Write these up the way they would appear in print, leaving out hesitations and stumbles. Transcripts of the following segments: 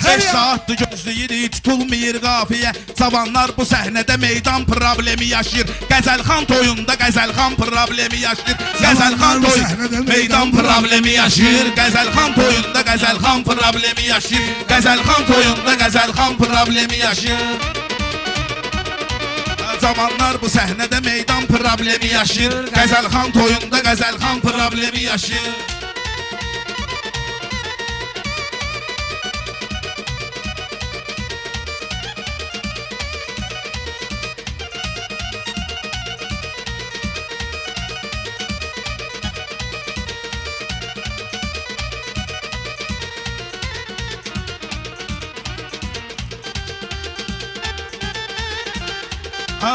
5 saatdır gözləyirik, tutulmayır qafiyə. Cavanlar bu səhnədə meydan problemi yaşayır. Qəzəlxan toyunda qəzəlxan problemi yaşayır. Qəzəlxan toyunda meydan problemi yaşayır. Qəzəlxan toyunda qəzəlxan problemi yaşayır. Qəzəlxan toyunda qəzəlxan problemi yaşayır. Cavanlar bu səhnədə meydan problemi yaşayır. Qəzəlxan toyunda qəzəlxan problemi yaşayır.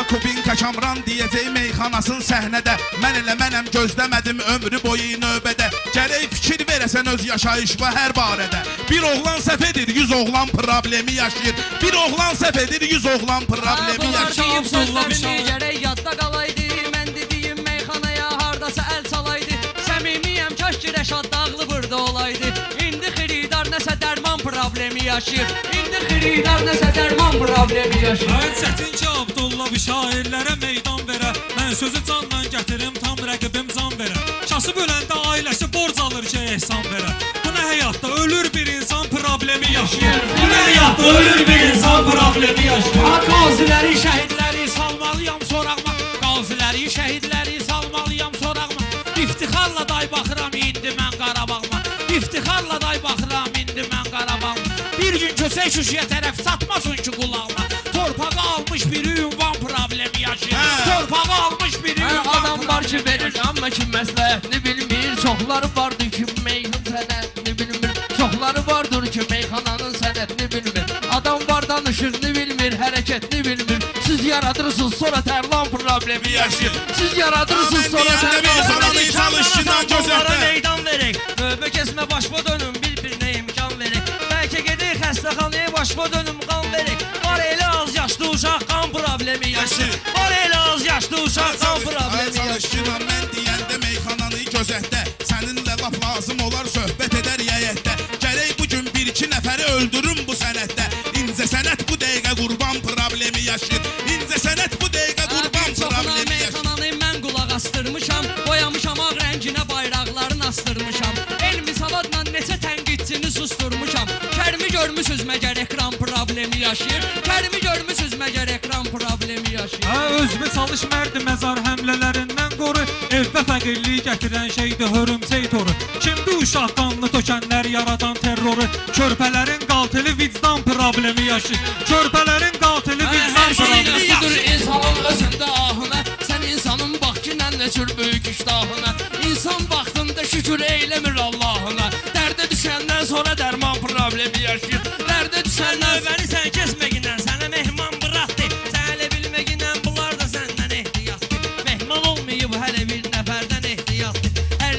Kubinka Kamran deyəcək meyxanasın səhnədə. Mən elə mənəm gözləmədim ömrü boyu növbədə. Gərək fikir verəsən öz yaşayışva hər barədə. Bir oğlan səhv edir, 100 oğlan problemi yaşayır. Bir oğlan səhv edir, 100 oğlan problemi yaşayır. Deyib sözlərini gərək yadda qalaydı. Mən dediyim meyxanaya hardasa əl salaydı. Səmimiyəm, kaş ki Rəşad Dağlı burada olaydı. İndi xiridar nəsə dərman problemi yaşayır. İndi xiridar nəsə dərman problemi yaşayır. Ay çətin ki Abdullah bu şairlərə meydan verə. Mən sözü canla gətirim, tam rəqibim can verə. Şası böləndə ailəsi borc alır ki ehsan verə. Bu nə həyatda ölür bir insan problemi yaşayır. Bu nə həyatda ölür bir insan problemi yaşayır. Qaziləri, şəhidləri salmalıyam sorağıma. Qaziləri, şəhidləri salmalıyam sorağıma. İftixarla day baxıram indi mən Qarabağıma. İftixarla day baxıram indi mən Qarabağıma. Bir gün kösək şuşuya tərəf satmasın ki qulağıma. Torpağı almış biri ünvan problemi yaşayır. Torpağı almış biri ünvan problemi. Adam var ki verir amma ki məsləhətini bilmir. Çoxları vardır ki meyxan sənətini bilmir. Çoxları vardır ki meyxananın sənətini bilmir. Adam var danışığını bilmir, hərəkətini bilmir. Siz yaradırsınız sonra tərlan problemi yaşayır. Siz yaradırsınız sonra tərlan problemi yaşayır. Onlara meydan verək. Növbə kesmə başma dönüm, bir-birinə imkan verək. Bəlkə gedik xəstəxanaya başma dönüm qan verək. Var elə az yaşlı uşaq qan problemi yaşayır. Var elə az yaşlı uşaq qan problemi yaşayır. Mən deyəndə meyxananı gözətdə. Səninlə laf lazım olar söhbət edər yəyətdə. Gərək bugün bir-iki nəfəri öldürün bu sənətdə. İncə sənət bu dəqiqə qurban problemi yaşayır. İncə sənət bu dəqiqə qurban problemi yaşayır. Meyxananı mən qulaq astırmışam. Boyamışam ağ rənginə bayraqlarını astırmışam. Elmi savadla neçə tənqidçini susturmuşam. Kərimi görmüsüz məgər ekran problemi yaşayır. Kərimi görmüsüz məgər ekran problemi yaşayır. Özümü çalış mərdi məzar həmlələrindən qoru. Evdə fəqirliyi gətirən şeydir hörümçək toru. Kimdi uşaq qanını tökənlər yaradan terroru. Körpələrin qatili vicdan problemi yaşayır. Körpələrin qatili vicdan problemi yaşayır. İnsanın özündə ahına. Sən insanın bax ki nənləçür böyük iştahına. İnsan vaxtında şükür eyləmir Allahına. Dərdə düşəndən sonra dərman problemi yaşayır. Dərdə düşəndən Növbəni sən kesməgindən sənə mehman bıraxdı. Sən elə bilməgindən bunlar da səndən ehtiyatdı. Mehman olmayıb hələ bir nəfərdən ehtiyatdı. Hər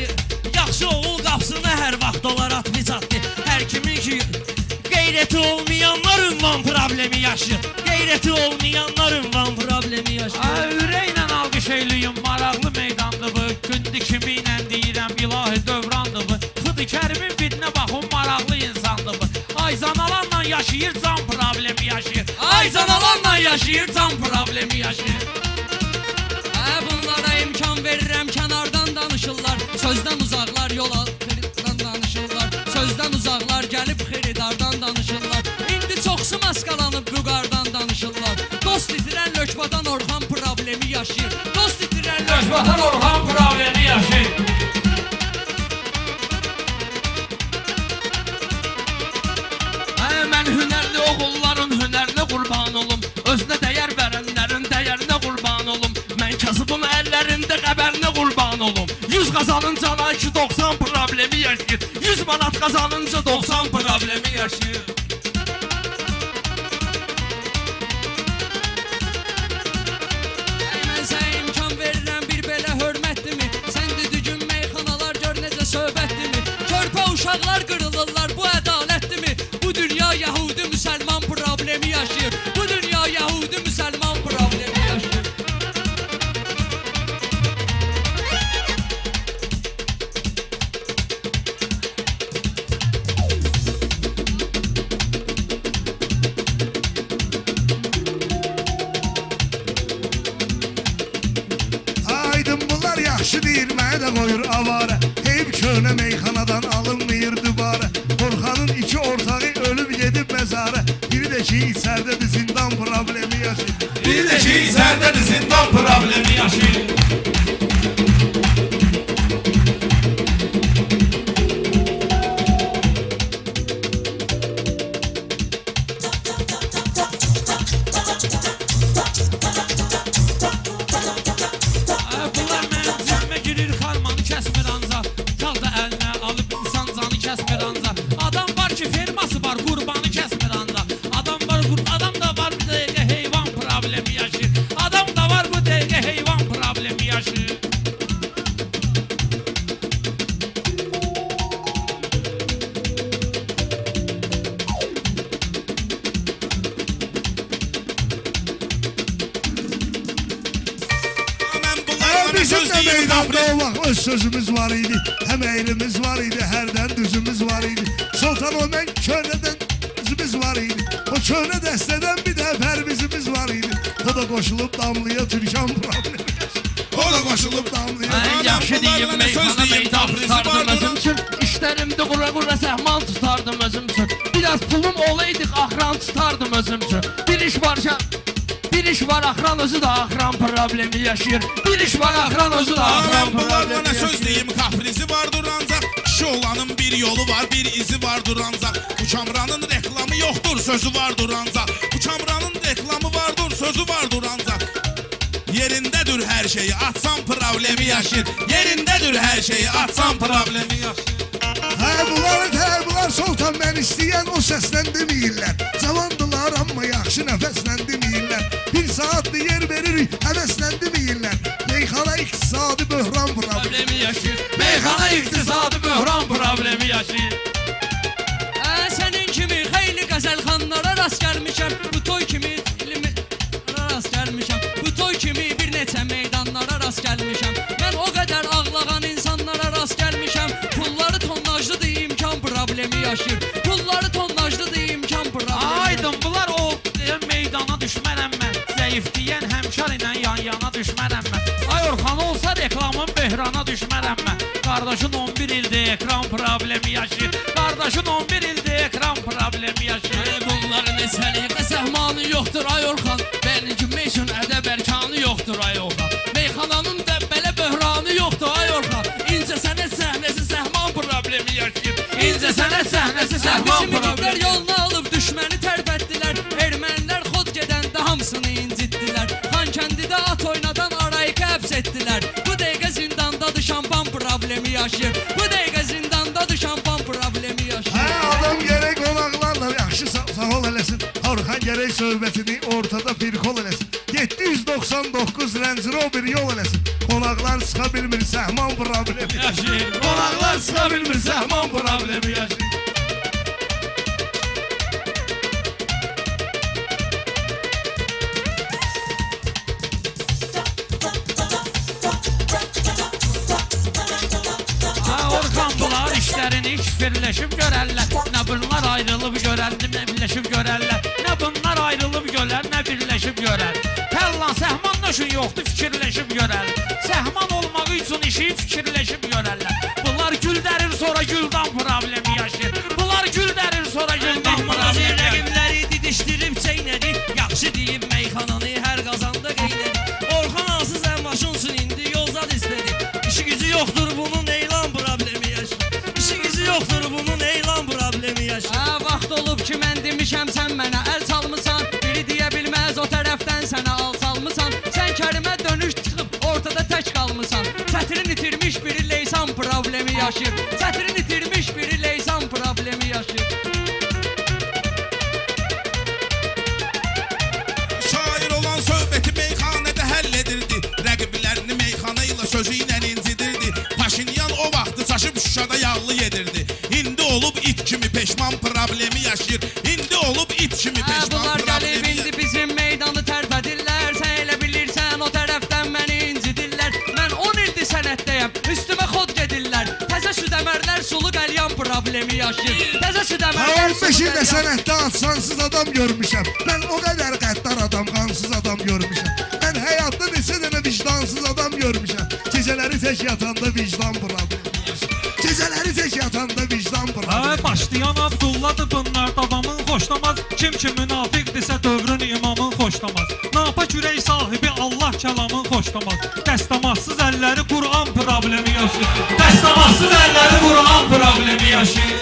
yaxşı oğul qapsına hər vaxt olar atlı çatdı. Hər kimin ki qeyrəti olmayanlar ünvan problemi yaşayır. Qeyrəti olmayanlar ünvan problemi yaşayır. Ürəklə alqış eyliyim, maraqlı meydandır bu. Gündü kimi ilə deyirəm, ilahi dövrandır bu. Fıdı Kərimin birinə baxın, maraqlı insandır bu. Ayzanalarla yaşayır, can problemi yaşayır. Ayzanalarla yaşayır, can problemi yaşayır. Bunlara imkan verirəm, kənardan danışırlar. Sözdən uzaqlar, yola xiridardan danışırlar. Sözdən uzaqlar, gəlib xiridardan danışırlar. İndi çoxsu maskalanıb vüqardan danışırlar. Dost itirən Lökbadan Orxan problemi yaşayır. Dost itirən Lökbadan Orxan problemi yaşayır. Mən hünərli oğulların hünərinə qurban olum. Özünə dəyər verənlərin dəyərinə qurban olum. Mən kasıbın əllərində qəbərinə qurban olum. 100 qazanınca ki 90 problemi yaşayır. 100 manat qazanınca 90 problemi yaşayır. Mən sənə imkan verirəm, bir belə hörmətdimi? Sən düdügün meyxanalar gör necə söhbətdimi? Körpə uşaqlar qırılırlar, bu ədalətdimi? Bu dünya Yahudi müsəlman problemi yaşayır. Bu dünya Yahudi müsəlman problemi yaşayır. yerine koyur avare. Heyip köhne meyxanadan alınmıyır dübare. Orxanın iki ortağı ölüp gedib mezara. Biri de ki içərdədir zindan problemi yaşayır. Bir də ki içərdədir zindan problemi yaşayır. Bunlar mənim cibimə girir, karmanı kəsmir anca. Çal da əlinə alıb insan canı kəsmir anca. Adam var ki ferması var, qurbanı kəsmir anca. Adam da var bu dəqiqə heyvan problemi yaşayır. Adam da var bu dəqiqə heyvan problemi yaşayır. Mən bunlarla nə Bizim söz de deyim meydanda Kabris? olmaq öz sözümüz var idi. Hem eğrimiz var idi, herden düzümüz var idi. Sultan Ömer köhneden düzümüz var idi. O köhne desteden bir de pervizimiz var idi. O da koşulup damlaya Türkan problemi. O da qoşulub damlaya. Mən yaxşı deyim, bunlarla nə söz meyxana deyim meydan Kabrisi tutardım var özüm duran. üçün. İşlərimdə qura-qura səhman tutardım özüm üçün. Biraz pulum olaydıq, axran tutardım özüm üçün. Bir iş var ki, bir iş var, axran özü də axran problemi yaşayır. Bir iş var, axran özü də axran Mən bunlarla problemi nə söz yaşayır. deyim Kaprisi vardır ancaq. Kişi olanın bir yolu var, bir izi vardır ancaq. Bu kamranın reklamı yoxdur, sözü vardır ancaq. Bu kamranın reklamı vardır, sözü vardır ancaq. Yerindədir hər şeyi, atsan problemi yaşayır. Yerindədir hər şeyi, atsan problemi yaşayır. Bunlar Sultan ben isteyen o seslen demeyirler. Zamandılar ama yaxşı nefeslen demeyirler. Bir saatli yer verir heveslen demeyirler. Meyxana iktisadi böhran problemi. Problemi yaşayır. Meyxana iqtisadi böhran problemi yaşayır. Sənin kimi xeyli qəzəlxanlara rast gəlmişəm. Bu toy kimi rast gəlmişəm. Bu toy kimi bir neçə meydanlara rast gəlmişəm. Mən o qədər ağlağan insanlara rast gəlmişəm. Pulları tonnajlıdır, imkan problemi yaşayır. Pulları tonnajlıdır, imkan problemi. Aydın bunlar o meydana düşmərəm mən. Zəif deyən həmşar ilə yan-yana düşmərəm mən. Ay Orxan olsa reklamın böhrana düşmərəm mən. Qardaşın 11 ildir ekran problemi yaşayır. Qardaşın 11 ildir ekran problemi yaşayır. Bunların səliqə səhmanı yoxdur ay Orxan. Benimki meşun ədəb ərkanı yoxdur ay Orxan. Meyxananın da belə böhranı yoxdur ay Orxan. İncə sənət səhnəsi səhman problemi yaşayır. İncə sənət səhnəsi səhman Bizim igidlər problemi. yoluna alıb düşməni tərpətdilər. Ermənilər xod gedəndə hamısını incitdilər. Xankəndidə at oynadan arayı həbs etdilər. Bu dəqiqə zindandadır, şampan problemi yaşayır. Bu dəqiqə zindandadır, şampan problemi yaşayır. Adam gerek qonaqlarla yaxşı sağ ol eləsin. Orxan gerek söhbətini ortada bir kol eləsin. 799 Range Rover yol eləsin. Qonaqlar sıxa bilmir səhman problemi. Yaşayır. Qonaqlar sıxa bilmir səhman problemi yaşayır. Orxan bunlar işlərini iş birləşib görərlər. Nə bunlar ayrılıb görər, nə birləşib görərlər. Nə bunlar ayrılıb görər, nə birləşib görər. Pəllan səhman nöşün yoxdur, fikirləşib görər. Səhman olmaq üçün işi fikirləşib görərlər. Bunlar gül dərir, sonra güldan problemi yaşayır. Bunlar gül dərir, sonra güldan Mehmanazı problemi yaşayır. rəqimləri didişdirib çeynədi. Yaxşı deyib meyxananı hər qazanda qeynədi. Orxan alsız əmmaşınsın indi yolzad istədi. İşi gücü yoxdur bunun elan problemi yaşayır. İşi gücü yoxdur bunun elan problemi yaşayır. Vaxt olub ki mən demişəm sən mənə əl çalmısan. Biri deyə bilməz o tərəfdən sənə al salmısan. Sən kərimə dönüş çıxıb ortada tək qalmısan. Çətrini itirmiş biri leysan problemi yaşayır. Çətrini itirmiş biri leysan problemi yaşayır. Şair olan söhbəti meyxanədə həll edirdi. Rəqiblərini meyxana ilə sözü ilə incidirdi. Paşinyan o vaxtı çaşıb Şuşada yağlı yedirdi. İndi olub it kimi peşman problemi yaşayır. İndi olub it kimi peşman Bunlar gəlib problemi indi yaşayır. bizim meydanı tərpədirlər. Sən elə bilirsən o tərəfdən məni incidirlər. Mən 10 ildir sənətdəyəm, üstümə xod gedirlər. Təzə südəmərlər sulu qəlyan problemi yaşayır. Təzə südəmərlər 15 ildə sənətdə atsansız adam görmüşəm. Ben o kadar qəddar adam, qansız adam görmüşəm. Ben həyatda neçə dənə vicdansız adam görmüşəm. Geceleri tek yatanda vicdan problemi yaşayır. Geceleri tek yatanda vicdan problemi. Başlayan Abdullah'dır bunlar davamın xoşlamaz. Kim ki münafiqdirsə dövrün imamın xoşlamaz. Napa kürək sahibi Allah kəlamın xoşlamaz. Dəstəmazsız əlləri Qur'an problemi yaşayır. Dəstəmazsız əlləri Qur'an problemi yaşayır.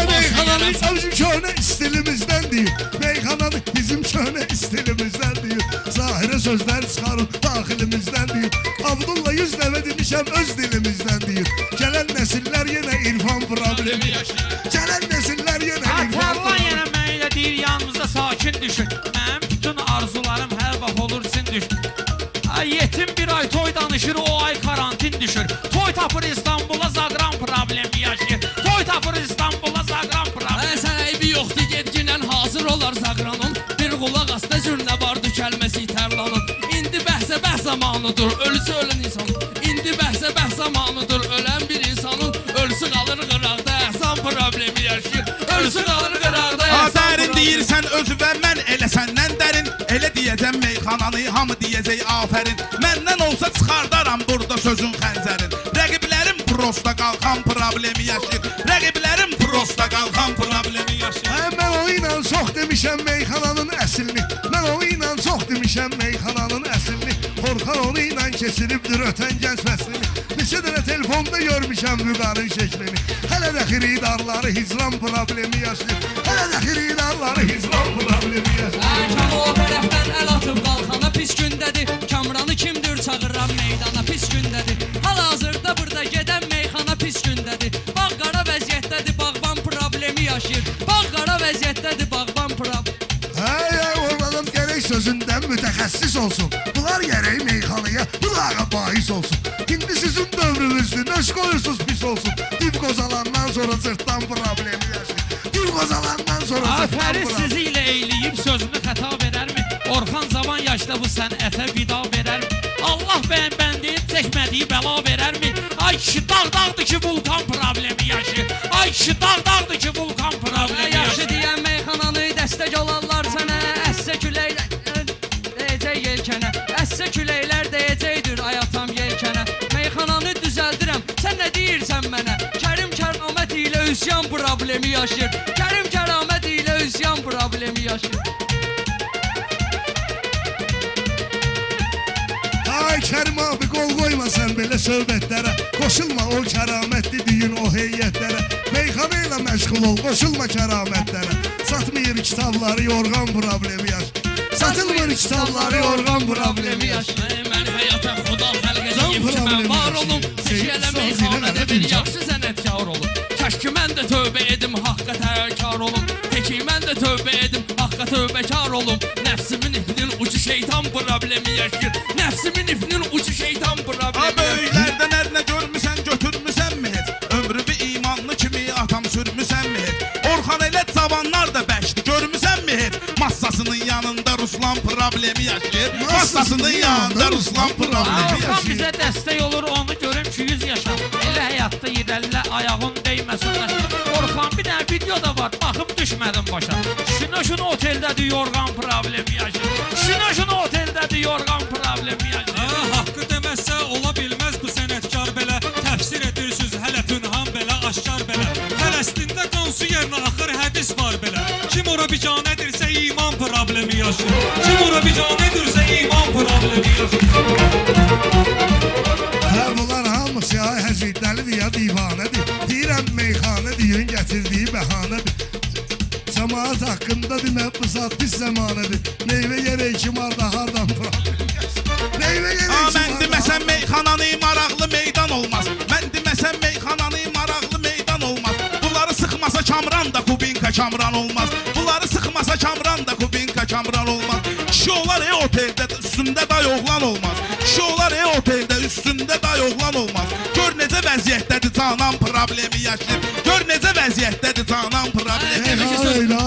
Meyxananı bizim köhnə istilimizdən deyir. Meyxananı bizim köhnə istilimizdən deyir. Zahirə sözlər çıxarır daxilimizdən deyir. Abdullah 100 dəvə demişəm öz dilimizdən deyir. Gələn nəsillər yenə irfan problemi yaşayır. Gələn nəsillər yenə irfan Atarlan problemi. yenə mənlə deyir yanımızda sakin düşün. Mənim bütün arzularım hər vaxt olur sin düşün. Ay yetim bir ay toy danışır, o ay karantin düşür. Toy tapır İstanbul'a zagran problemi yaşayır. Toy tapır İstanbul'a zagran problemi. Sənə eybi yoxdur, gedginən hazır olar zaqranın. Bir qulaq asta cürnə vardı kəlməsi tərlanın. İndi bəhsə bəhs zamanıdır, ölüsü ölən insan. İndi bəhsə bəhs zamanıdır, ölən bir insanın. Ölüsü qalır qıraqda, əhsan problemi yaşayır. Ölüsü qalır qıraqda, Ha əhsan dərin problemi. deyirsən özü və mən elə səndən dərin. Elə deyəcəm meyxananı hamı deyəcək afərin. Məndən olsa çıxardaram burada sözün xəncərin. Rəqiblərim prosta qalxan problemi yaşayır. Rəqiblərim prosta qalxan problemi yaşayır. Mən o ilə çox demişəm meyxananın əslini. Mən o ilə çox demişəm meyxananın əslini. Orxan onu ilə keçiribdir ötən gənc fəslini. Neçə dənə telefonda görmüşəm vüqarın şəklini. Hələ də xiridarları hicran problemi yaşayır. Hələ də xiridarları hicran problemi yaşayır. Kam o tərəfdən əl atıb qalxana pis gündədir. Kamranı kimdir çağıran meydana pis gündədir. Hal-hazırda burada gedən meyxana pis gündədir. Bağ qara vəziyyətdədir, bağban problemi yaşayır. Bağ qara vəziyyətdədir, bağban problemi. Ormanım gərək sözündən mütəxəssis olsun. Bunlar gərək meyxanaya bulağa bahis olsun. İndi sizin dövrünüzdür, nöş qoyursuz pis olsun. Dib qozalandan sonra cırtdan problemi yaşayır. Dib qozalandan sonra cırtdan Afəri problemi. sizi ilə eyləyib sözünü xəta verərmi? Orxan zaman yaşda bu sənətə vida verərmi? Allah bəndiyib çəkmədiyi bəla verərmi? Ay kişi dağ-dağdır ki vulkan problemi yaşayır. Ay kişi dağ-dağdır ki vulkan problemi Yaxşı yaşayır. deyən meyxananı dəstək olarlar sənə. Əssə küləklər deyəcək yelkənə. Əssə küləklər deyəcəkdir ay atam yelkənə. Meyxananı düzəldirəm, sən nə deyirsən mənə? Kərim kəramət ilə üsyan problemi yaşayır. Kərim kəramət ilə üsyan problemi yaşayır. Ay Kərim abi qol qoyma sən belə söhbətlərə. Qoşulma o kəramətli düyün o heyətlərə. Meyxana ilə məşğul ol, qoşulma kəramətlərə. Satmayır kitabları yorğan problemi yaşayır. Satılmır kitabları yorğan problemi yaşayır. Mən həyata xuda xəlq edeyim ki, mən problemi var yaşayır. olum. Peşələ meyxanədə bir yaxşı sənətkar olum. Kaş ki mən də tövbə edim, haqqa təvəkkar olum. Peki mən də tövbə edim, haqqa tövbəkar olum. Nəfsimin ifnin ucu şeytan problemi yaşayır. Nəfsimin ifnin ucu şeytan Ha problemi yaşayır. böyüklərdən ərinə görmüsən götürmüsən mi heç? Ömrümü imanlı kimi atam sürmüsən mi heç? Orxan elə cavanlar da bəşdi görmüsən mi heç? Massasının yanında Ruslan problemi yaşayır. Massasının yanında Ruslan problemi Orxan yaşayır. bizə dəstək olur, onu görüm ki 100 yaşa. Elə həyatda irələ ayağın dəyməsin. Orxan bir dənə video da var, baxıb düşmədim başa. Şuna oteldədir yorğan problemi yaşayır. Şuna oteldədir yorğan problemi yaşayır. Haqqı deməzsə ola bilməz bu sənətkar belə. Təfsir edirsiniz hələ pünhan belə, aşkar belə. Fələstində qansu yerinə axır hədis var belə. Kim ora bicanədirsə iman problemi yaşayır. Kim ora bicanədirsə iman problemi yaşayır. Bunlar hamısı ya həzidləlidir ya divanədir. Deyirəm meyxanə deyin gətirdiyi bəhanədir. Cəmaat haqqında demə bu zat pis zəmanədir. Meyvə yerək kim arda hardan problem yaşayır. Meyvə yerək Ha kim mən deməsəm meyxananı maraqlı meydan olmaz. Mən deməsəm meyxananı maraqlı meydan olmaz. Bunları sıxmasa Kamran da Kubinka Kamran olmaz. Bunları sıxmasa Kamran da Kubinka Kamran olmaz. Kişi olar oteldə üstündə day oğlan olmaz. Kişi olar oteldə üstündə day oğlan olmaz. Gör necə vəziyyətdədir canan problemi yaşayır. Gör necə vəziyyətdədir canan problemi yaşayır. Meyxana ilə